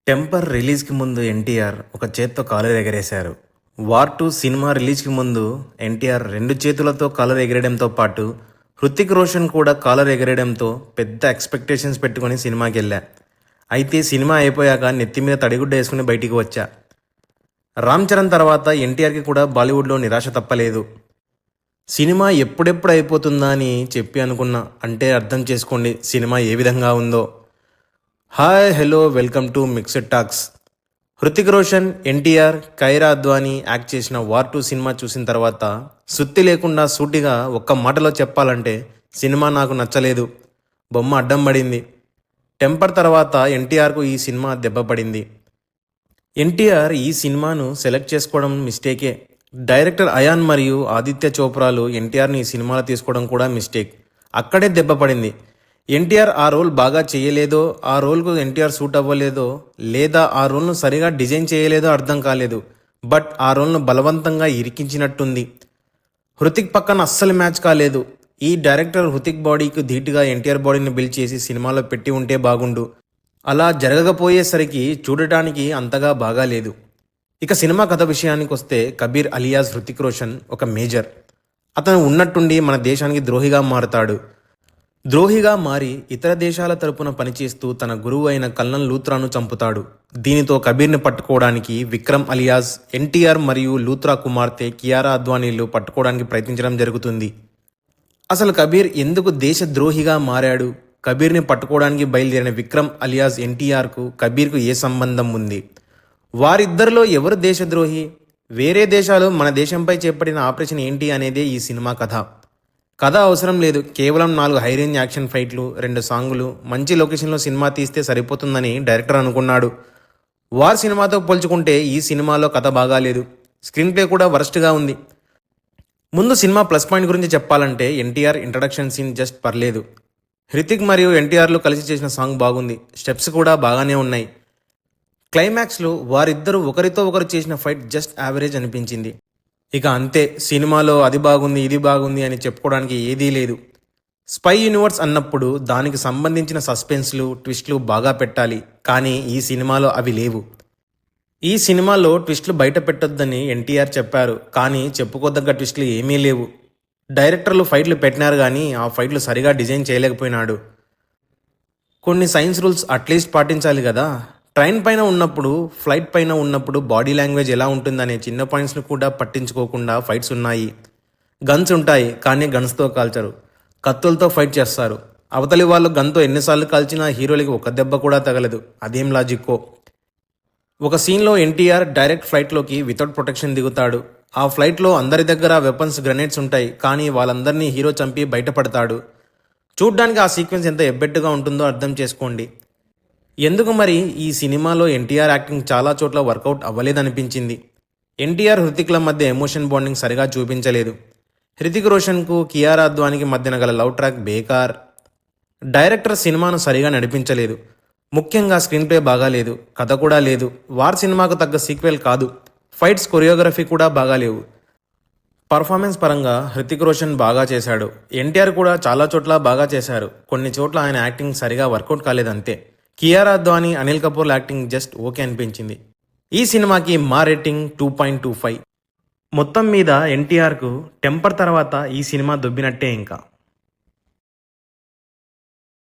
Temper రిలీజ్కి ముందు ఎన్టీఆర్ ఒక చేత్తో కాలర్ ఎగరేశారు. వార్ 2 సినిమా రిలీజ్కి ముందు ఎన్టీఆర్ 2 చేతులతో కాలర్ ఎగరేయడంతో పాటు హృతిక్ రోషన్ కూడా కాలర్ ఎగరేయడంతో పెద్ద ఎక్స్పెక్టేషన్స్ పెట్టుకుని సినిమాకి వెళ్ళా. అయితే సినిమా అయిపోయాక నెత్తి మీద తడిగుడ్డ వేసుకుని బయటికి వచ్చా. రామ్ చరణ్ తర్వాత ఎన్టీఆర్కి కూడా బాలీవుడ్లో నిరాశ తప్పలేదు. సినిమా ఎప్పుడెప్పుడు అయిపోతుందా అని చెప్పి అనుకున్నా. అంటే అర్థం చేసుకోండి సినిమా ఏ విధంగా ఉందో. Hi hello welcome to Mixed Talks. Hrithik Roshan, NTR, Kiara Advani act చేసిన వార్ 2 సినిమా చూసిన తర్వాత సుత్తి లేకుండా సూటిగా ఒక్క మాటలో చెప్పాలంటే సినిమా నాకు నచ్చలేదు. బొమ్మ అడ్డం పడింది. టెంపర్ తర్వాత ఎన్టీఆర్కు ఈ సినిమా దెబ్బ పడింది. ఎన్టీఆర్ ఈ సినిమాను సెలెక్ట్ చేసుకోవడం మిస్టేకే. డైరెక్టర్ అయాన్ మరియు ఆదిత్య చోప్రాలు ఎన్టీఆర్ని ఈ సినిమాలో తీసుకోవడం కూడా మిస్టేక్. అక్కడే దెబ్బ పడింది. ఎన్టీఆర్ ఆ రోల్ బాగా చేయలేదో, ఆ రోల్కు ఎన్టీఆర్ సూట్ అవ్వలేదో, లేదా ఆ రోల్ను సరిగా డిజైన్ చేయలేదో అర్థం కాలేదు. బట్ ఆ రోల్ను బలవంతంగా ఇరికించినట్టుంది. హృతిక్ పక్కన అస్సలు మ్యాచ్ కాలేదు. ఈ డైరెక్టర్ హృతిక్ బాడీకి ధీటుగా ఎన్టీఆర్ బాడీని బిల్డ్ చేసి సినిమాలో పెట్టి ఉంటే బాగుండు. అలా జరగకపోయేసరికి చూడటానికి అంతగా బాగాలేదు. ఇక సినిమా కథ విషయానికి వస్తే కబీర్ అలియాస్ హృతిక్ రోషన్ ఒక మేజర్. అతను ఉన్నట్టుండి మన దేశానికి ద్రోహిగా మారతాడు. ద్రోహిగా మారి ఇతర దేశాల తరపున పనిచేస్తూ తన గురువు అయిన కల్నల్ లూత్రాను చంపుతాడు. దీనితో కబీర్ని పట్టుకోవడానికి విక్రమ్ అలియాస్ ఎన్టీఆర్ మరియు లూత్రా కుమార్తె కియారా అద్వానీలు పట్టుకోవడానికి ప్రయత్నించడం జరుగుతుంది. అసలు కబీర్ ఎందుకు దేశద్రోహిగా మారాడు? కబీర్ని పట్టుకోవడానికి బయలుదేరిన విక్రమ్ అలియాస్ ఎన్టీఆర్కు కబీర్కు ఏ సంబంధం ఉంది? వారిద్దరిలో ఎవరు దేశద్రోహి? వేరే దేశాలు మన దేశంపై చేపట్టిన ఆపరేషన్ ఏంటి అనేదే ఈ సినిమా కథ అవసరం లేదు. కేవలం 4 హై రేంజ్ యాక్షన్ ఫైట్లు, 2 సాంగులు, మంచి లొకేషన్లో సినిమా తీస్తే సరిపోతుందని డైరెక్టర్ అనుకున్నాడు. వార్ సినిమాతో పోల్చుకుంటే ఈ సినిమాలో కథ బాగాలేదు. స్క్రీన్ ప్లే కూడా వరస్ట్గా ఉంది. ముందు సినిమా ప్లస్ పాయింట్ గురించి చెప్పాలంటే ఎన్టీఆర్ ఇంట్రడక్షన్ సీన్ జస్ట్ పర్లేదు. హృతిక్ మరియు ఎన్టీఆర్లు కలిసి చేసిన సాంగ్ బాగుంది. స్టెప్స్ కూడా బాగానే ఉన్నాయి. క్లైమాక్స్లో వారిద్దరూ ఒకరితో ఒకరు చేసిన ఫైట్ జస్ట్ యావరేజ్ అనిపించింది. ఇక అంతే. సినిమాలో అది బాగుంది ఇది బాగుంది అని చెప్పుకోవడానికి ఏదీ లేదు. స్పై యూనివర్స్ అన్నప్పుడు దానికి సంబంధించిన సస్పెన్స్లు, ట్విస్ట్లు బాగా పెట్టాలి. కానీ ఈ సినిమాలో అవి లేవు. ఈ సినిమాలో ట్విస్ట్లు బయట పెట్టొద్దని ఎన్టీఆర్ చెప్పారు. కానీ చెప్పుకోదగ్గ ట్విస్ట్లు ఏమీ లేవు. డైరెక్టర్లు ఫైట్లు పెట్టినారు కానీ ఆ ఫైట్లు సరిగా డిజైన్ చేయలేకపోయినాడు. కొన్ని సైన్స్ రూల్స్ అట్లీస్ట్ పాటించాలి కదా. ట్రైన్ పైన ఉన్నప్పుడు, ఫ్లైట్ పైన ఉన్నప్పుడు బాడీ లాంగ్వేజ్ ఎలా ఉంటుందనే చిన్న పాయింట్స్ను కూడా పట్టించుకోకుండా ఫైట్స్ ఉన్నాయి. గన్స్ ఉంటాయి కానీ గన్స్తో కాల్చరు. కత్తులతో ఫైట్ చేస్తారు. అవతలి వాళ్ళు గన్తో ఎన్నిసార్లు కాల్చినా హీరోలకి ఒక దెబ్బ కూడా తగలదు. అదేం లాజిక్కో. ఒక సీన్లో ఎన్టీఆర్ డైరెక్ట్ ఫ్లైట్లోకి వితౌట్ ప్రొటెక్షన్ దిగుతాడు. ఆ ఫ్లైట్లో అందరి దగ్గర వెపన్స్, గ్రెనేడ్స్ ఉంటాయి. కానీ వాళ్ళందరినీ హీరో చంపి బయటపడతాడు. చూడ్డానికి ఆ సీక్వెన్స్ ఎంత ఎబ్బెట్టుగా ఉంటుందో అర్థం చేసుకోండి. ఎందుకు మరి ఈ సినిమాలో ఎన్టీఆర్ యాక్టింగ్ చాలా చోట్ల వర్కౌట్ అవ్వలేదనిపించింది. ఎన్టీఆర్ హృతిక్ల మధ్య ఎమోషన్ బాండింగ్ సరిగా చూపించలేదు. హృతిక్ రోషన్కు కియారా అద్వానీకి మధ్యన గల లవ్ ట్రాక్ బేకార్. డైరెక్టర్ సినిమాను సరిగా నడిపించలేదు. ముఖ్యంగా స్క్రీన్ ప్లే బాగాలేదు. కథ కూడా లేదు. వార్ సినిమాకు తగ్గ సీక్వెల్ కాదు. ఫైట్స్, కొరియోగ్రఫీ కూడా బాగాలేవు. పర్ఫార్మెన్స్ పరంగా హృతిక్ రోషన్ బాగా చేశాడు. ఎన్టీఆర్ కూడా చాలా చోట్ల బాగా చేశారు. కొన్ని చోట్ల ఆయన యాక్టింగ్ సరిగా వర్కౌట్ కాలేదంతే. Kiara Advani, Anil Kapoor acting just okay అనిపించింది. ఈ సినిమాకి మా రేటింగ్ 2.25. మొత్తం మీద ఎన్టీఆర్కు టెంపర్ తర్వాత ఈ సినిమా దొబ్బినట్టే ఇంకా.